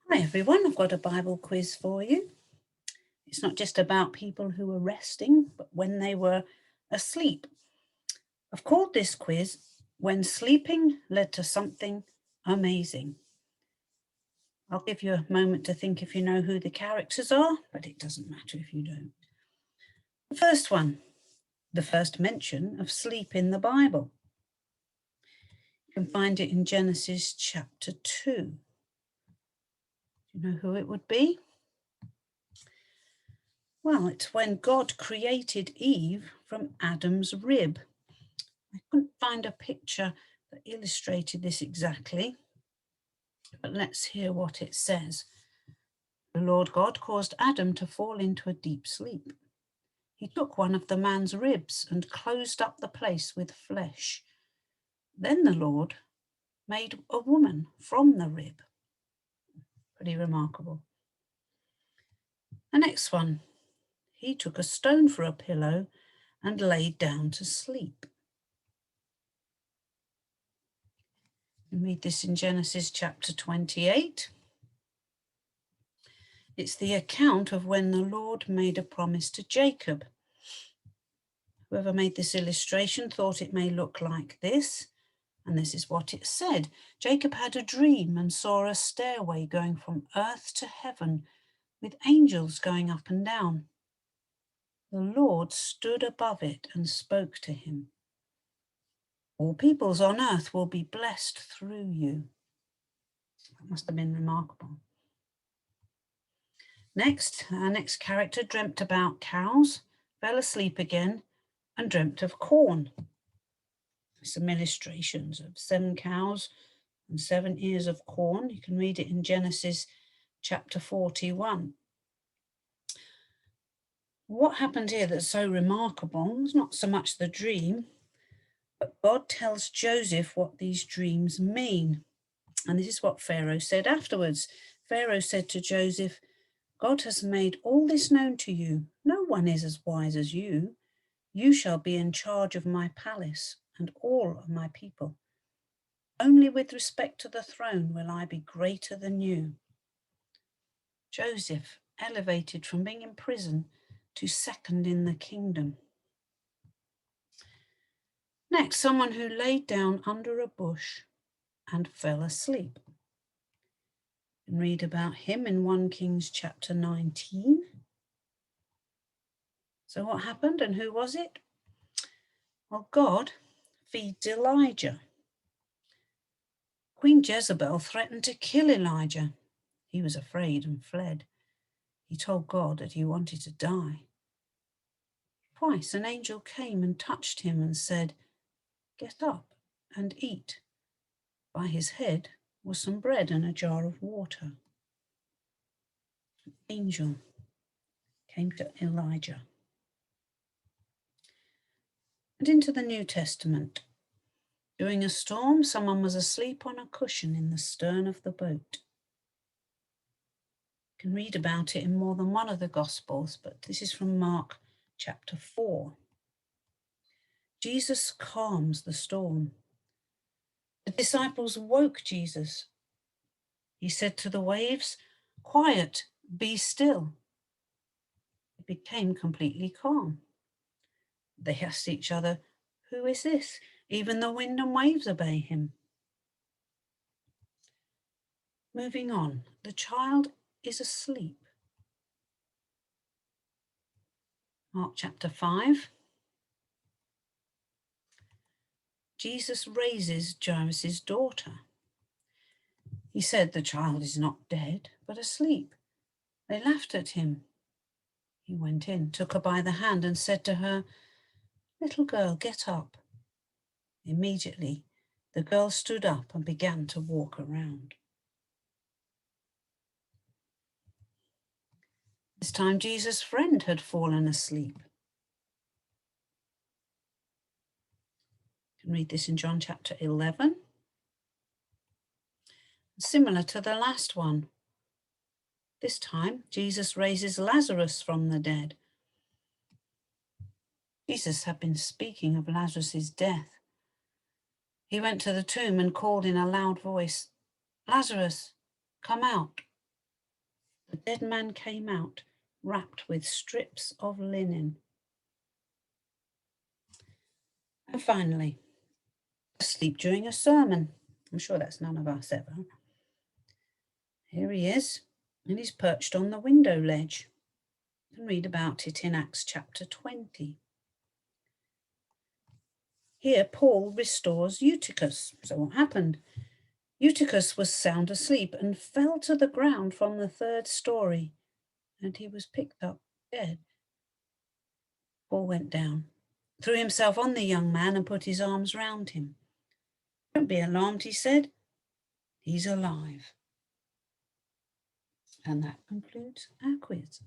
Hi everyone, I've got a Bible quiz for you. It's not just about people who were resting, but when they were asleep. I've called this quiz When Sleeping Led to Something Amazing. I'll give you a moment to think if you know who the characters are, but it doesn't matter if you don't. The first one, the first mention of sleep in the Bible. You can find it in Genesis chapter 2. Do you know who it would be? Well, it's when God created Eve from Adam's rib. I couldn't find a picture that illustrated this exactly, but let's hear what it says. The Lord God caused Adam to fall into a deep sleep. He took one of the man's ribs and closed up the place with flesh. Then the Lord made a woman from the rib. Pretty remarkable. The next one, he took a stone for a pillow and laid down to sleep. You read this in Genesis chapter 28. It's the account of when the Lord made a promise to Jacob. Whoever made this illustration thought it may look like this, and this is what it said. Jacob had a dream and saw a stairway going from earth to heaven with angels going up and down. The Lord stood above it and spoke to him. All peoples on earth will be blessed through you. That must have been remarkable. Next, our next character dreamt about cows, fell asleep again, and dreamt of corn. Some illustrations of 7 cows and 7 ears of corn. You can read it in Genesis chapter 41. What happened here that's so remarkable is not so much the dream, but God tells Joseph what these dreams mean. And this is what Pharaoh said afterwards. Pharaoh said to Joseph, God has made all this known to you. No one is as wise as you. You shall be in charge of my palace and all of my people. Only with respect to the throne will I be greater than you. Joseph elevated from being in prison to second in the kingdom. Next, someone who laid down under a bush and fell asleep. You can read about him in 1 Kings chapter 19. So what happened and who was it? Well, God feeds Elijah. Queen Jezebel threatened to kill Elijah. He was afraid and fled. He told God that he wanted to die. Twice an angel came and touched him and said, "Get up and eat." By his head was some bread and a jar of water. An angel came to Elijah. And into the New Testament. During a storm, someone was asleep on a cushion in the stern of the boat. You can read about it in more than one of the Gospels, but this is from Mark chapter 4. Jesus calms the storm. The disciples woke Jesus. He said to the waves, "Quiet, be still." It became completely calm. They asked each other, "Who is this? Even the wind and waves obey him." Moving on, the child is asleep. Mark chapter 5. Jesus raises Jairus' daughter. He said the child is not dead, but asleep. They laughed at him. He went in, took her by the hand and said to her, "Little girl, get up." Immediately, the girl stood up and began to walk around. This time, Jesus' friend had fallen asleep. You can read this in John chapter 11. Similar to the last one. This time, Jesus raises Lazarus from the dead. Jesus had been speaking of Lazarus' death. He went to the tomb and called in a loud voice, "Lazarus, come out." The dead man came out, wrapped with strips of linen. And finally, asleep during a sermon. I'm sure that's none of us ever. Here he is, and he's perched on the window ledge. You can read about it in Acts chapter 20. Here, Paul restores Eutychus. So what happened? Eutychus was sound asleep and fell to the ground from the 3rd story, and he was picked up dead. Paul went down, threw himself on the young man and put his arms round him. Don't be alarmed, he said. He's alive. And that concludes our quiz.